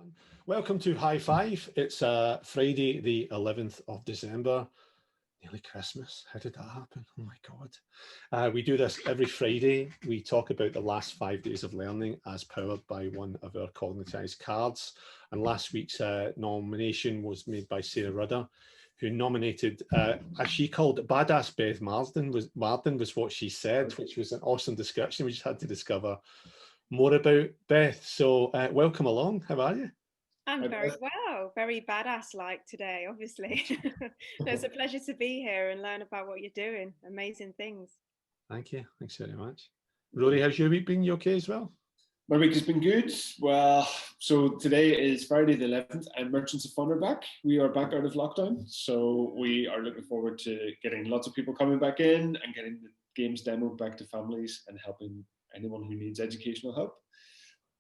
everyone. Welcome to High Five. It's Friday, the 11th of December. Nearly Christmas. How did that happen? Oh my God. We do this every Friday. We talk about the last 5 days of learning as powered by one of our cognitized cards. And last week's nomination was made by Sarah Rudder, who nominated, as she called it, Badass Beth Mardon was what she said, which was an awesome description. We just had to discover more about Beth. So welcome along. How are you? I'm very well, very badass-like today, obviously. It's a pleasure to be here and learn about what you're doing. Amazing things. Thank you. Thanks very much. Rory, how's your week been? You okay as well? My week has been good. Well, so today is Friday the 11th and Merchants of Fun are back. We are back out of lockdown. So we are looking forward to getting lots of people coming back in and getting the games demoed back to families and helping anyone who needs educational help.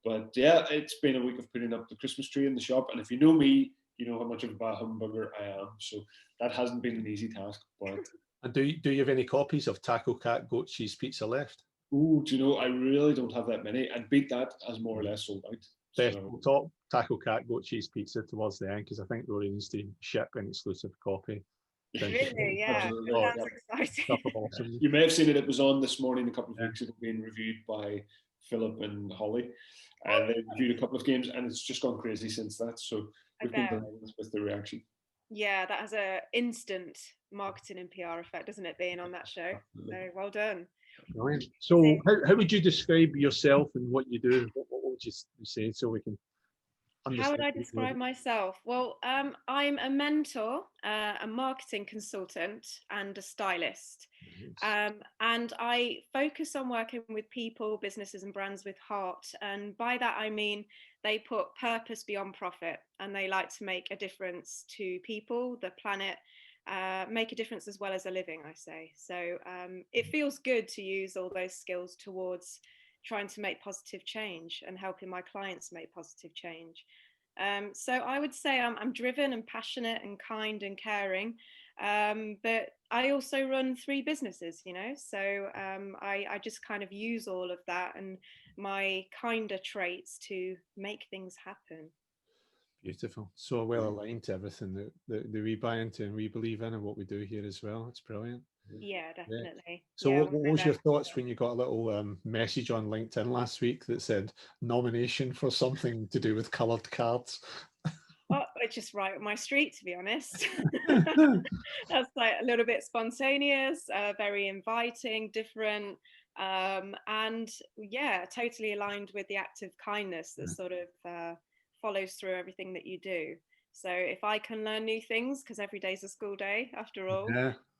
But yeah, it's been a week of putting up the Christmas tree in the shop. And if you know me, you know how much of a bah humbugger I am. So that hasn't been an easy task. But And do you have any copies of Taco Cat Goat Cheese Pizza left? oh, do you know, I really don't have that many. And Beat That as more or less sold out. Beth, we'll talk Taco Cat Goat Cheese Pizza towards the end because I think Rory needs to ship an exclusive copy. Really, yeah. Oh, That's exciting. Awesome. You may have seen it was on this morning a couple of weeks ago being reviewed by Philip and Holly. And they reviewed a couple of games and it's just gone crazy since that. So we've been delighted with the reaction. Yeah, that has an instant marketing and PR effect, doesn't it, being on that show? So well done. Brilliant. So how would you describe yourself and what you do? What would you say so we can understand? How would I describe myself? Well, I'm a mentor, a marketing consultant, and a stylist. And I focus on working with people, businesses, and brands with heart. And by that, I mean they put purpose beyond profit and they like to make a difference to people, the planet, make a difference as well as a living, I say. So it feels good to use all those skills towards trying to make positive change and helping my clients make positive change. So I would say I'm driven and passionate and kind and caring, but I also run 3 businesses, so I just kind of use all of that and my kinder traits to make things happen. Beautiful. So well aligned to everything that we buy into and we believe in and what we do here as well. It's brilliant. Yeah, definitely. Yeah. So what was your thoughts when you got a little message on LinkedIn last week that said nomination for something to do with coloured cards? Oh, it's just right up my street, to be honest. That's like a little bit spontaneous, very inviting, different, and yeah, totally aligned with the act of kindness that sort of follows through everything that you do. So if I can learn new things, because every day's a school day after all,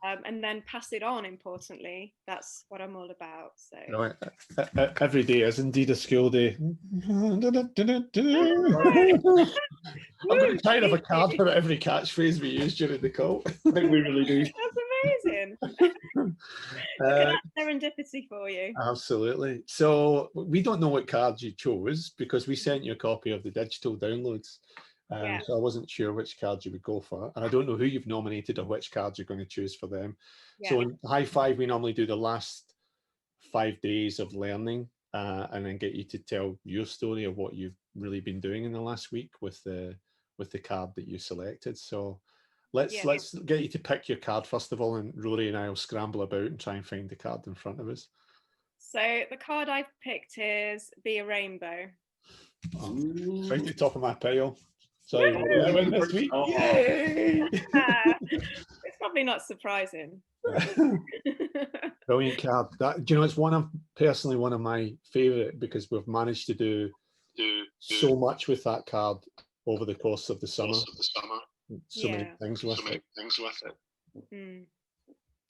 and then pass it on, importantly, that's what I'm all about. So every day is indeed a school day. I'm going to try and have a card for every catchphrase we use during the call. I think we really do. That's amazing. Look at that serendipity for you. Absolutely. So we don't know what cards you chose because we sent you a copy of the digital downloads. So I wasn't sure which cards you would go for. And I don't know who you've nominated or which cards you're going to choose for them. Yeah. So in High Five, we normally do the last 5 days of learning and then get you to tell your story of what you've really been doing in the last week with the card that you selected. So let's get you to pick your card first of all, and Rory and I will scramble about and try and find the card in front of us. So the card I've picked is Be a Rainbow. Right at the top of my pile. Sorry, I win this week. Yay! It's probably not surprising. Brilliant card. Do you know, it's personally one of my favourite because we've managed to do so much with that card over the course of the summer. So many things with it.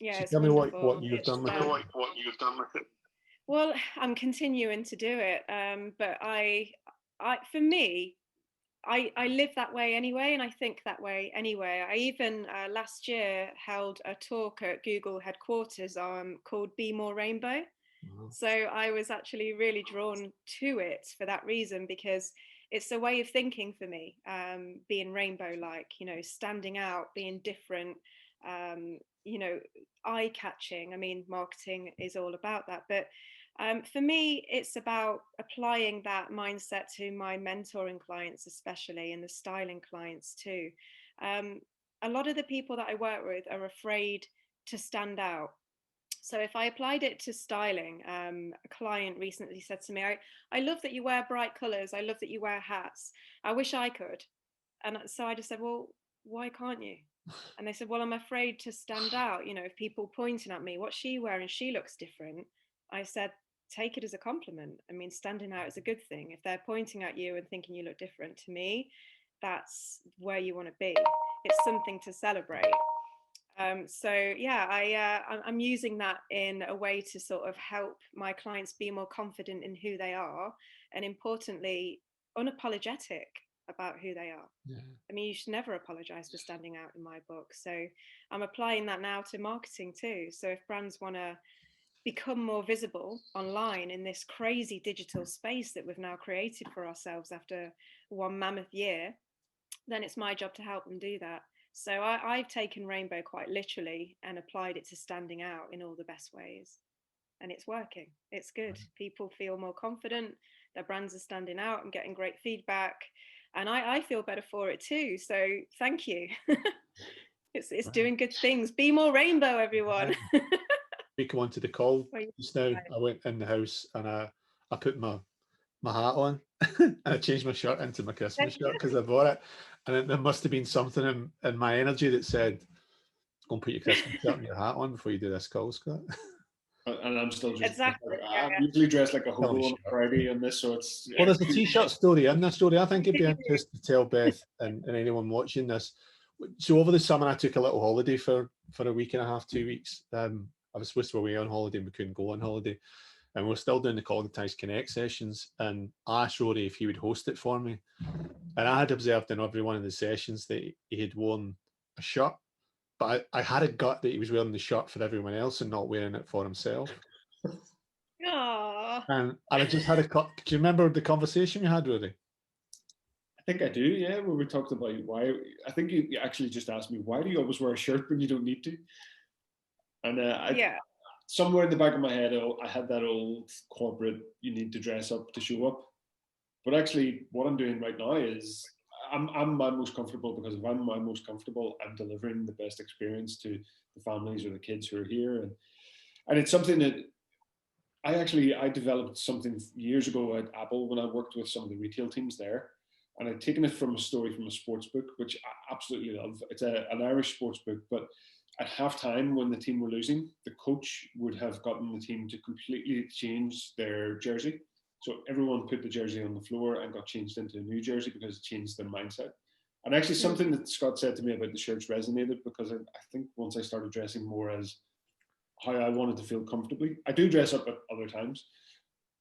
Yeah, so tell me what you've done with it. Well, I'm continuing to do it, but for me, I live that way anyway, and I think that way anyway. I even last year held a talk at Google headquarters called Be More Rainbow. Wow. So I was actually really drawn to it for that reason, because it's a way of thinking for me, being rainbow-like, standing out, being different, eye-catching. I mean, marketing is all about that, but For me, it's about applying that mindset to my mentoring clients, especially, and the styling clients too. Um, a lot of the people that I work with are afraid to stand out. So if I applied it to styling, a client recently said to me, I love that you wear bright colors. I love that you wear hats. I wish I could. And so I just said, well, why can't you? And they said, well, I'm afraid to stand out. You know, if people pointing at me, what's she wearing? She looks different. I said, take it as a compliment. I mean, standing out is a good thing. If they're pointing at you and thinking you look different, to me, that's where you want to be. It's something to celebrate. So yeah, I'm using that in a way to sort of help my clients be more confident in who they are, and importantly, unapologetic about who they are. Yeah. I mean, you should never apologize for standing out in my book. So I'm applying that now to marketing too. So if brands want to become more visible online in this crazy digital space that we've now created for ourselves after one mammoth year, then it's my job to help them do that. So I've taken rainbow quite literally and applied it to standing out in all the best ways. And it's working. It's good. People feel more confident. Their brands are standing out. I'm getting great feedback. And I feel better for it too. So thank you. It's doing good things. Be more rainbow, everyone. We come on to the call just now. I went in the house and I put my hat on and I changed my shirt into my Christmas shirt because I bought it. And there must have been something in my energy that said, go and put your Christmas shirt and your hat on before you do this call, Scott. And I'm still just exactly. I'm usually dressed like a hobo on Friday on this, so it's well, there's a t-shirt story in this story. I think it'd be interesting to tell Beth and anyone watching this. So over the summer I took a little holiday for a week and a half, 2 weeks. I was supposed to be away on holiday and we couldn't go on holiday. And we're still doing the Cognitize Connect sessions. And I asked Rory if he would host it for me. And I had observed in every one of the sessions that he had worn a shirt. But I had a gut that he was wearing the shirt for everyone else and not wearing it for himself. Aww. And I just had do you remember the conversation we had, Rory? I think I do, yeah. Where we talked about why. I think you actually just asked me, why do you always wear a shirt when you don't need to? And yeah. Somewhere in the back of my head, I had that old corporate, you need to dress up to show up. But actually, what I'm doing right now is I'm my most comfortable, because if I'm my most comfortable, I'm delivering the best experience to the families or the kids who are here. And it's something that I developed something years ago at Apple when I worked with some of the retail teams there. And I'd taken it from a story from a sports book, which I absolutely love. It's an Irish sports book, but at halftime, when the team were losing, the coach would have gotten the team to completely change their jersey. So everyone put the jersey on the floor and got changed into a new jersey because it changed their mindset. And actually something that Scott said to me about the shirts resonated, because I think once I started dressing more as how I wanted to feel comfortably. I do dress up at other times,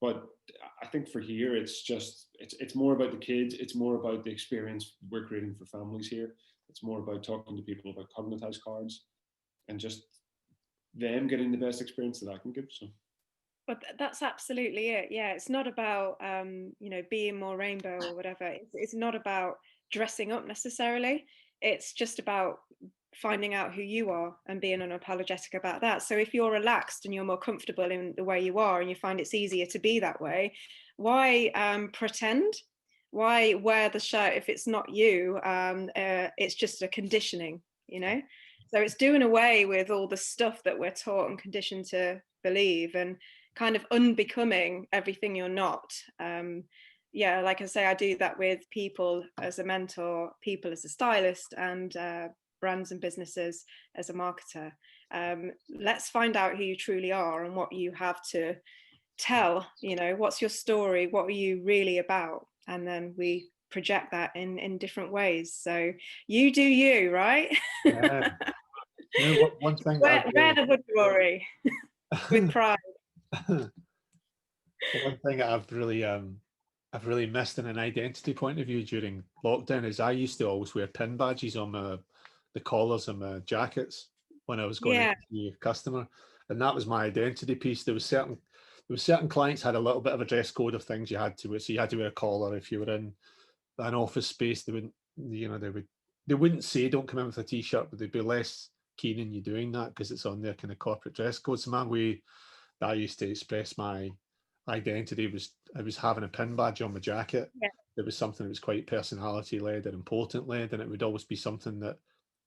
but I think for here, it's more about the kids. It's more about the experience we're creating for families here. It's more about talking to people about Cognitize cards and just them getting the best experience that I can give. So. But that's absolutely it. Yeah, it's not about being more rainbow or whatever. It's not about dressing up necessarily. It's just about finding out who you are and being unapologetic about that. So if you're relaxed and you're more comfortable in the way you are and you find it's easier to be that way, why pretend? Why wear the shirt if it's not you? It's just a conditioning, So it's doing away with all the stuff that we're taught and conditioned to believe, and kind of unbecoming everything you're not. Like I say, I do that with people as a mentor, people as a stylist, and brands and businesses as a marketer. Let's find out who you truly are and what you have to tell. What's your story? What are you really about? And then we project that in different ways. So you do you, right? Yeah. One thing wear the hood, Rory, with pride. One thing that I've really missed in an identity point of view during lockdown is I used to always wear pin badges on the collars of my jackets when I was going to see a customer, and that was my identity piece. There was certain clients had a little bit of a dress code of things you had to wear. So you had to wear a collar if you were in an office space. They wouldn't say don't come in with a t-shirt, but they'd be less keen on you doing that because it's on their kind of corporate dress code. So my way that I used to express my identity was having a pin badge on my jacket. Yeah. It was something that was quite personality led and important led, and it would always be something that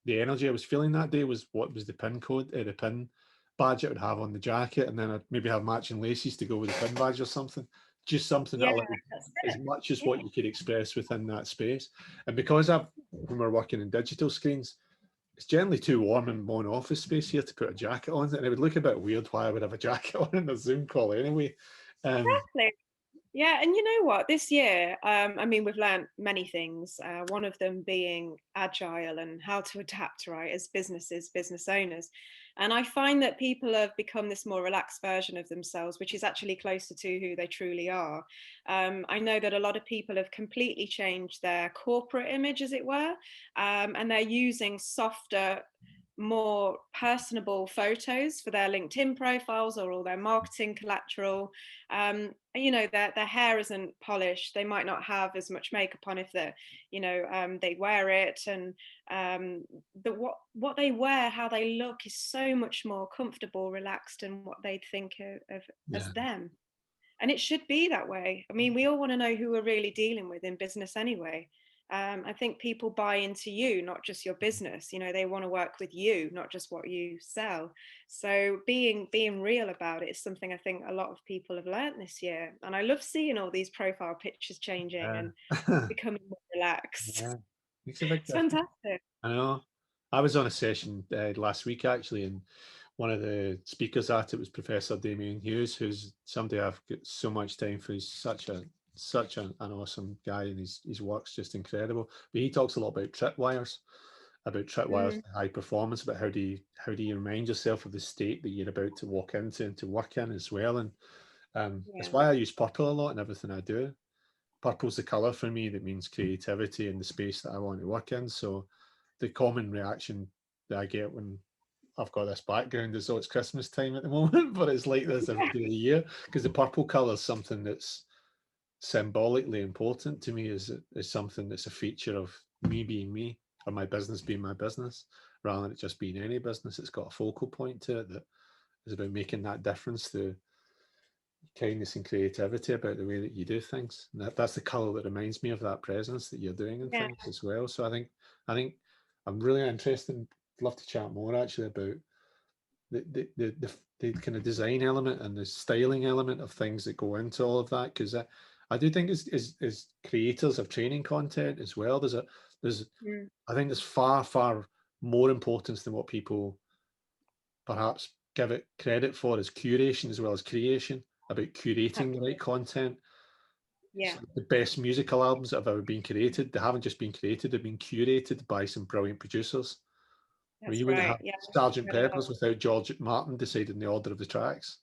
the energy I was feeling that day was what was the pin code, the pin badge I would have on the jacket, and then I'd maybe have matching laces to go with the pin badge or something. Just something that Yeah, allowed that's as it. much as Yeah. what you could express within that space. And because when we're working in digital screens, it's generally too warm in one office space here to put a jacket on, and it would look a bit weird why I would have a jacket on in a Zoom call anyway. Exactly. Yeah, and you know what? This year, I mean, we've learned many things. One of them being agile and how to adapt, right, as businesses, business owners. And I find that people have become this more relaxed version of themselves, which is actually closer to who they truly are. I know that a lot of people have completely changed their corporate image, as it were, and they're using softer, more personable photos for their LinkedIn profiles or all their marketing collateral. You know, their hair isn't polished. They might not have as much makeup on if they're, you know, they wear it, and what they wear, how they look, is so much more comfortable, relaxed, and what they think of as Yeah. them. And it should be that way. I mean, we all want to know who we're really dealing with in business anyway. I think people buy into you, not just your business. You know, they want to work with you, not just what you sell. So being real about it is something I think a lot of people have learned this year. And I love seeing all these profile pictures changing and becoming more relaxed. Yeah. Makes a big It's difference. fantastic. I know. I was on a session last week actually, and one of the speakers at it was Professor Damien Hughes, who's somebody I've got so much time for. He's such an awesome guy, and his work's just incredible. But he talks a lot about tripwires, Mm, high performance, about how do you remind yourself of the state that you're about to walk into and to work in as well. And yeah. that's why I use purple a lot in everything I do. Purple's the color for me that means creativity and the space that I want to work in. So the common reaction that I get when I've got this background is, oh, it's Christmas time at the moment, but it's like this every day of the year, because the purple color is something that's symbolically important to me, is something that's a feature of me being me, or my business being my business, rather than it just being any business. It's got a focal point to it that is about making that difference through kindness and creativity about the way that you do things. And that's the color that reminds me of that presence that you're doing in Yeah. things as well. So I think I'm really interested and love to chat more actually about the kind of design element and the styling element of things that go into all of that, because I do think as creators of training content as well, there's Mm, I think there's far more importance than what people perhaps give it credit for, as curation as well as creation, about curating the right content. yeah. Like the best musical albums that have ever been created, they haven't just been created, they've been curated by some brilliant producers. I mean, That's you wouldn't right. have Yeah. Sergeant Read a lot. Pepper's without George Martin deciding the order of the tracks.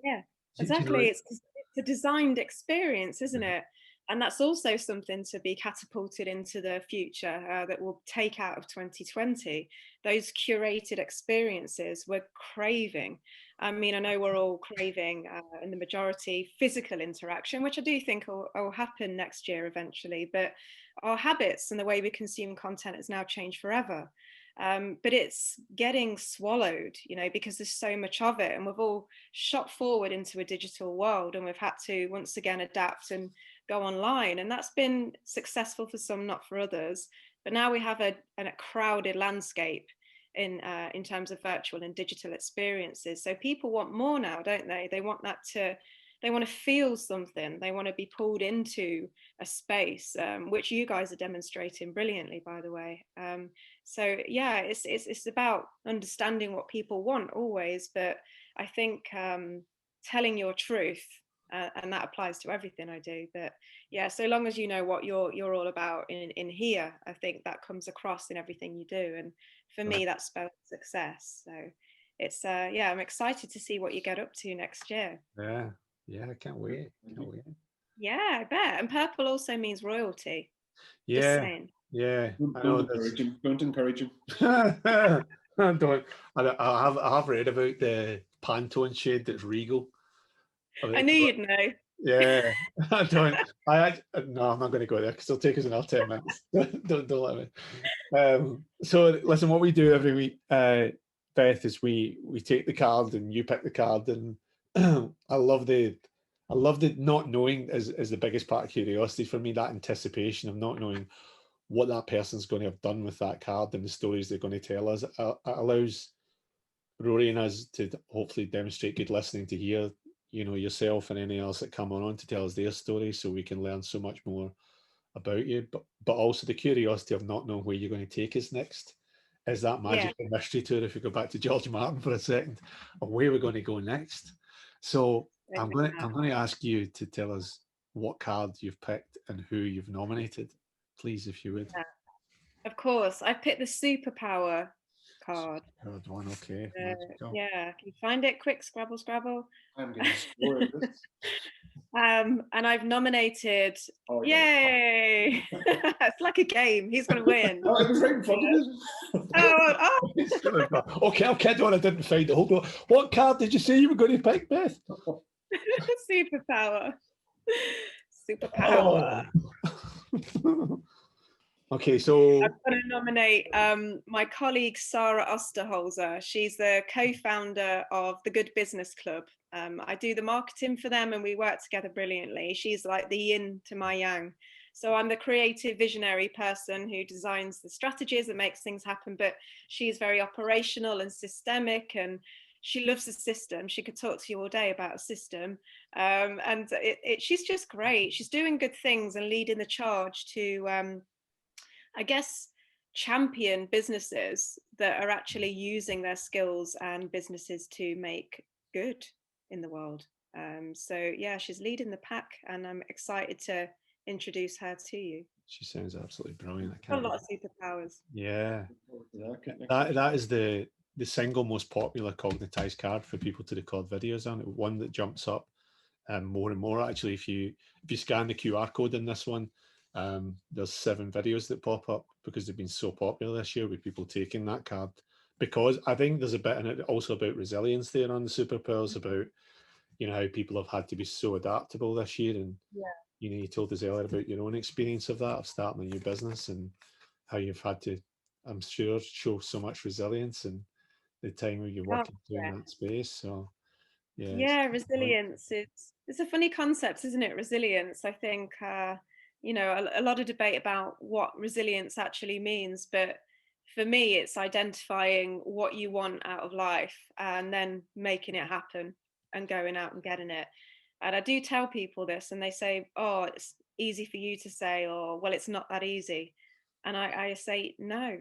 Yeah, Do you know exactly. It's a designed experience, isn't it? it? And that's also something to be catapulted into the future, that will take out of 2020. Those curated experiences we're craving. I mean, I know we're all craving, in the majority, physical interaction, which I do think will happen next year eventually. But our habits and the way we consume content has now changed forever. But it's getting swallowed, you know, because there's so much of it, and we've all shot forward into a digital world, and we've had to once again adapt and go online, and that's been successful for some, not for others. But now we have a crowded landscape in terms of virtual and digital experiences. So people want more now, don't they? They want to feel something. They want to be pulled into a space, which you guys are demonstrating brilliantly, by the way. So yeah, it's about understanding what people want always, but I think telling your truth, and that applies to everything I do. But yeah, so long as you know what you're all about in here, I think that comes across in everything you do. And for me, that spells success. So it's yeah, I'm excited to see what you get up to next year. Yeah, yeah, I can't wait. Can't wait. Yeah, I bet. And purple also means royalty. Just Yeah, saying. yeah. I Don't know encourage him. Don't encourage him. I don't. I have read about the Pantone shade that's regal. I knew you'd know. Yeah, I don't. No, I'm not going to go there because it'll take us another 10 minutes. Don't let me. So listen, what we do every week, Beth, is we take the card and you pick the card, and I love the I loved it. Not knowing is the biggest part of curiosity for me. That anticipation of not knowing what that person's going to have done with that card and the stories they're going to tell us. It allows Rory and us to hopefully demonstrate good listening to hear, you know, yourself and any else that come on to tell us their story, so we can learn so much more about you. But also the curiosity of not knowing where you're going to take us next. Is that magical mystery tour, if we go back to George Martin for a second, of where we're going to go next? So I'm going to ask you to tell us what card you've picked and who you've nominated, please, if you would. Yeah. Of course, I picked the superpower card. Card one, okay. Yeah, can you find it? Quick, Scrabble, Scrabble. I'm getting score at this. And I've nominated. Oh, yay! It's like a game. He's going to win. Oh, it was right in front of us. Okay, I'll kid on. I didn't find it. Hold on. What card did you say you were going to pick, Beth? Superpower. Superpower. Oh. Okay, so I'm going to nominate my colleague Sarah Osterholzer. She's the co-founder of the Good Business Club. I do the marketing for them and we work together brilliantly. She's like the yin to my yang. So I'm the creative visionary person who designs the strategies that makes things happen, but she's very operational and systemic, and she loves a system. She could talk to you all day about a system. And she's just great. She's doing good things and leading the charge to, I guess, champion businesses that are actually using their skills and businesses to make good in the world. So yeah, she's leading the pack, and I'm excited to introduce her to you. She sounds absolutely brilliant. A lot of superpowers. Yeah, that is the single most popular cognitized card for people to record videos on. One that jumps up more and more. Actually, if you scan the QR code in this one, there's 7 videos that pop up because they've been so popular this year with people taking that card. Because I think there's a bit in it also about resilience there on the superpowers, about, you know, how people have had to be so adaptable this year. And you know, you told us earlier about your own experience of that, of starting a new business, and how you've had to, I'm sure, show so much resilience in the time when you're working through that space. So yeah, resilience it's a funny concept, isn't it? Resilience. I think you know, a lot of debate about what resilience actually means, but for me it's identifying what you want out of life and then making it happen and going out and getting it. And I do tell people this, and they say, oh, it's easy for you to say, or well, it's not that easy. And I say, no,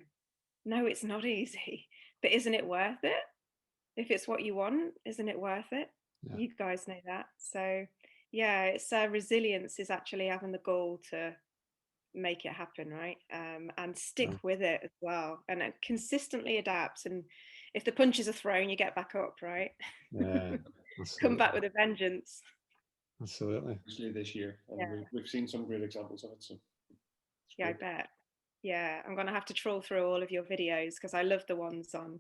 it's not easy. But isn't it worth it? If it's what you want, isn't it worth it? Yeah. You guys know that. So yeah, it's resilience is actually having the goal to make it happen, right? And stick with it as well, and consistently adapt. And if the punches are thrown, you get back up, right? Yeah, come back with a vengeance. Absolutely. Especially this year, and we've seen some great examples of it. So yeah, I bet. Yeah, I'm gonna have to trawl through all of your videos because I love the ones on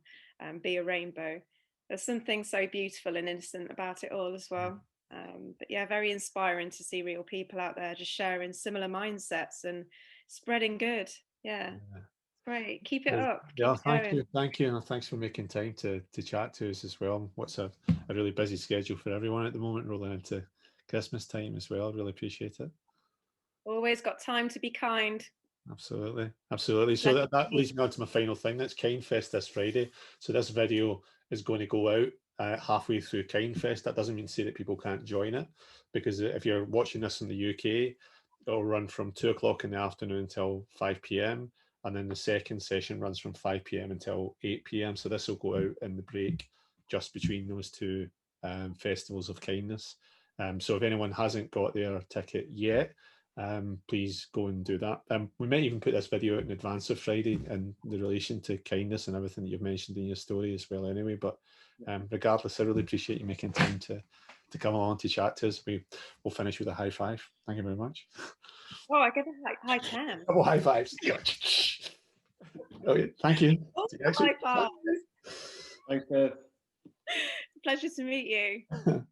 Be a Rainbow. There's something so beautiful and innocent about it all as well. But yeah, very inspiring to see real people out there just sharing similar mindsets and spreading good. Yeah. Great. Keep it up. Yeah, thank you. And thanks for making time to chat to us as well. What's a really busy schedule for everyone at the moment, rolling into Christmas time as well. Really appreciate it. Always got time to be kind. Absolutely. So that leads me on to my final thing. That's Kindfest this Friday. So this video is going to go out halfway through Kindfest. That doesn't mean to say that people can't join it, because if you're watching this in the UK, it'll run from 2 o'clock in the afternoon until 5 p.m. And then the second session runs from 5 p.m. until 8 p.m. So this will go out in the break just between those two festivals of kindness. So if anyone hasn't got their ticket yet, please go and do that. We might even put this video out in advance of Friday in the relation to kindness and everything that you've mentioned in your story as well anyway. But regardless, I really appreciate you making time to come along to chat to us. We'll finish with a high five. Thank you very much. Oh, I get a high 10. Double high fives. Okay, thank you. High five. Thanks, Beth. Pleasure to meet you.